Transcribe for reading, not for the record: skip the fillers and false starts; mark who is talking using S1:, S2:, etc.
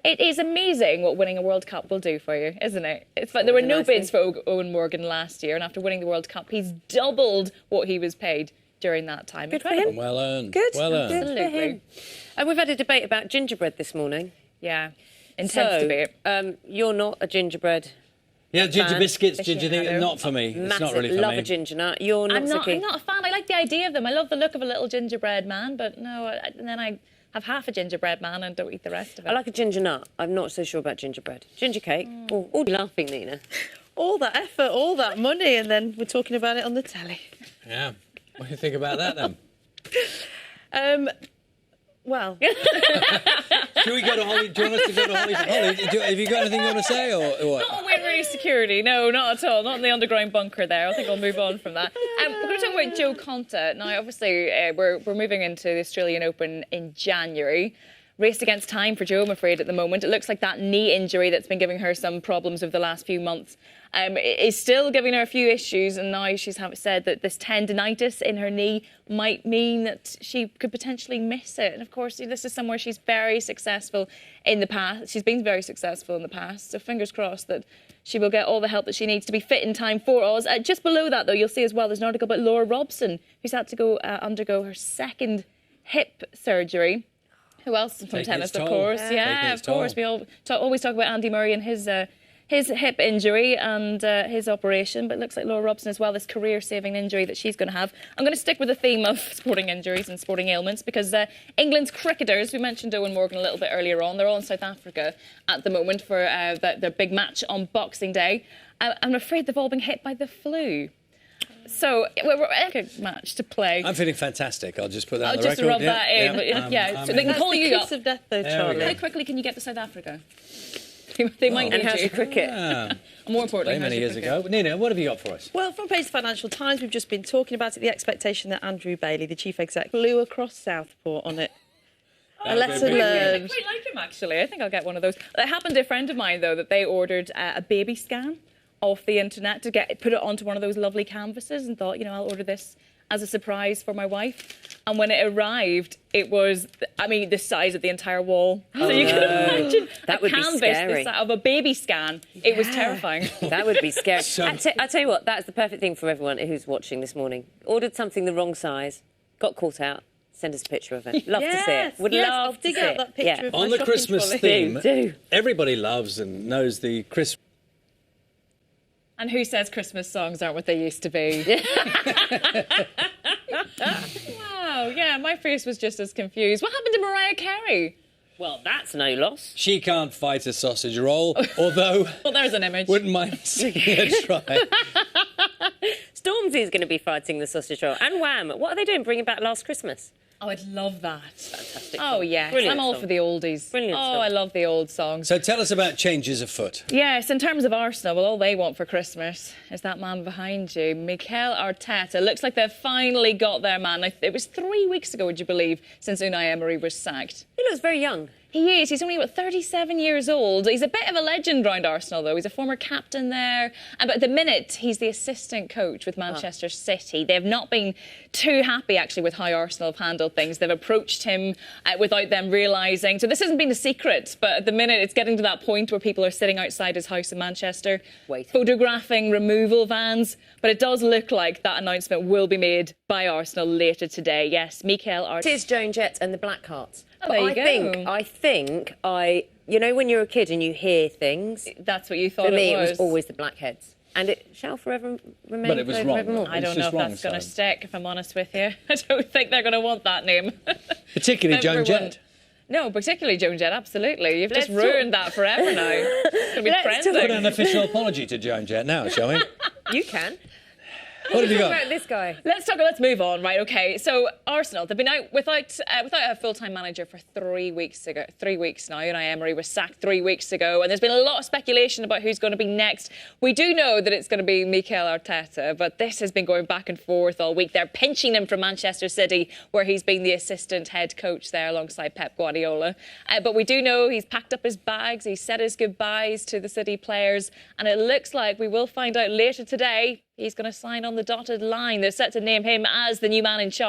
S1: It is amazing what winning a World Cup will do for you, isn't it? It's like there were no bids for Owen Morgan last year, and after winning the World Cup, he's doubled what he was paid during that time.
S2: Good for him.
S3: Well earned.
S2: Good.
S3: Well earned.
S1: Absolutely.
S2: And we've had a debate about gingerbread this morning.
S1: Yeah, intense debate.
S2: You're not a gingerbread.
S3: Yeah, ginger
S2: fan.
S3: biscuits, ginger thing, not for me.
S2: Massive,
S3: it's not really for
S2: love
S3: me.
S2: a ginger nut. You're not so keen.
S1: I'm not a fan. I like the idea of them. I love the look of a little gingerbread man, but no, and then I have half a gingerbread man and don't eat the rest of it.
S2: I like a ginger nut. I'm not so sure about gingerbread. Ginger cake. Oh, you're laughing, Nina.
S4: All that effort, all that money, and then we're talking about it on the telly.
S3: Yeah. What do you think about that, then?
S4: Well,
S3: Should we go to Holly? Do you want us to go to Holly? Holly, have you got anything you want to say, or what?
S1: Not Waverley Security, no, not at all. Not in the underground bunker there. I think I'll move on from that. We're going to talk about Jo Konta. Now, obviously, we're moving into the Australian Open in January. Race against time for Jo, I'm afraid, at the moment. It looks like that knee injury that's been giving her some problems over the last few months is still giving her a few issues, and now she's said that this tendinitis in her knee might mean that she could potentially miss it. And, of course, this is somewhere she's very successful in the past. She's been very successful in the past, so fingers crossed that she will get all the help that she needs to be fit in time for Oz. Just below that, though, you'll see as well there's an article about Laura Robson, who's had to go undergo her second hip surgery. Who else from tennis, of course? Yeah, of course. We always talk about Andy Murray and his hip injury and his operation, but it looks like Laura Robson as well, this career-saving injury that she's going to have. I'm going to stick with the theme of sporting injuries and sporting ailments because England's cricketers, we mentioned Owen Morgan a little bit earlier on, they're all in South Africa at the moment for their big match on Boxing Day. I'm afraid they've all been hit by the flu. So, we're a match to play.
S3: I'm feeling fantastic. I'll just put that on the
S1: just
S3: record.
S1: rub that in. Yeah, so they can call you up.
S4: of death, though, Charlie.
S1: How quickly can you get to South Africa? They might
S2: And
S1: need
S2: how's
S1: you.
S2: your cricket?
S1: More importantly,
S3: Many years ago. Nina, what have you got for us?
S4: Well, from page Financial Times, we've just been talking about it, the expectation that Andrew Bailey, the chief exec, flew across Southport on it. A lesson
S1: I
S4: learned.
S1: quite like him, actually. I think I'll get one of those. It happened to a friend of mine, though, that they ordered a baby scan off the internet to put it onto one of those lovely canvases and thought, I'll order this as a surprise for my wife. And when it arrived, it was, the size of the entire wall. So you can imagine
S2: That would be
S1: canvas
S2: scary.
S1: of a baby scan. It was terrifying.
S2: That would be scary. I tell you what, that's the perfect thing for everyone who's watching this morning. Ordered something the wrong size, got caught out. Send us a picture of it. Love to see it. Would love
S4: I'll
S2: to
S4: dig
S2: see
S4: out
S2: it.
S4: that picture of my
S3: On the
S4: shopping
S3: Christmas
S4: trolley.
S3: theme,
S2: Do.
S3: everybody loves and knows the Christmas.
S1: And who says Christmas songs aren't what they used to be? Wow, yeah, my face was just as confused. What happened to Mariah Carey?
S2: Well, that's no loss.
S3: She can't fight a sausage roll, although
S1: Well, there's an image.
S3: wouldn't mind seeing her try.
S2: Stormzy's going to be fighting the sausage roll. And Wham! What are they doing? Bringing back Last Christmas.
S1: Oh, I'd love that.
S2: Fantastic.
S1: Oh, yes.
S2: Brilliant
S1: I'm all
S2: song.
S1: for the oldies.
S2: Brilliant
S1: Oh,
S2: song.
S1: I love the old songs.
S3: So tell us about changes afoot.
S1: Yes, in terms of Arsenal, well, all they want for Christmas is that man behind you, Mikel Arteta. Looks like they've finally got their man. It was 3 weeks ago, would you believe, since Unai Emery was sacked.
S2: He looks very young.
S1: He is. He's only, 37 years old. He's a bit of a legend round Arsenal, though. He's a former captain there. But at the minute, he's the assistant coach with Manchester City. They've not been too happy, actually, with how Arsenal have handled things. They've approached him without them realising. So this hasn't been a secret, but at the minute, it's getting to that point where people are sitting outside his house in Manchester, photographing removal vans. But it does look like that announcement will be made by Arsenal later today. Yes, Mikel Arteta.
S2: It is Joan Jett and the Blackhearts.
S1: Oh, there you go.
S2: I think, when you're a kid and you hear things,
S1: That's what you thought
S2: for me
S1: it was.
S2: always the Blackheads. And it shall forever remain.
S3: But it was wrong.
S2: forevermore.
S1: I don't
S3: It's
S1: know
S3: just
S1: if
S3: wrong,
S1: that's going to
S3: son.
S1: stick, if I'm honest with you. I don't think they're going to want that name.
S3: Particularly Joan
S1: Everyone.
S3: Jett.
S1: No, particularly Joan Jett, absolutely. You've just
S2: Let's
S1: ruined that forever now. It's going to be
S2: Let's talk-
S3: Put an
S1: trending.
S3: official apology to Joan Jett now, shall we?
S2: You can.
S3: What have you
S2: What
S3: got?
S2: about this guy?
S1: Let's move on, right? Okay, so Arsenal, they've been out without a full-time manager for 3 weeks ago. 3 weeks now. Unai Emery was sacked 3 weeks ago, and there's been a lot of speculation about who's going to be next. We do know that it's going to be Mikel Arteta, but this has been going back and forth all week. They're pinching him from Manchester City, where he's been the assistant head coach there alongside Pep Guardiola. But we do know he's packed up his bags, he's said his goodbyes to the City players, and it looks like we will find out later today he's going to sign on the dotted line. They're set to name him as the new man in charge.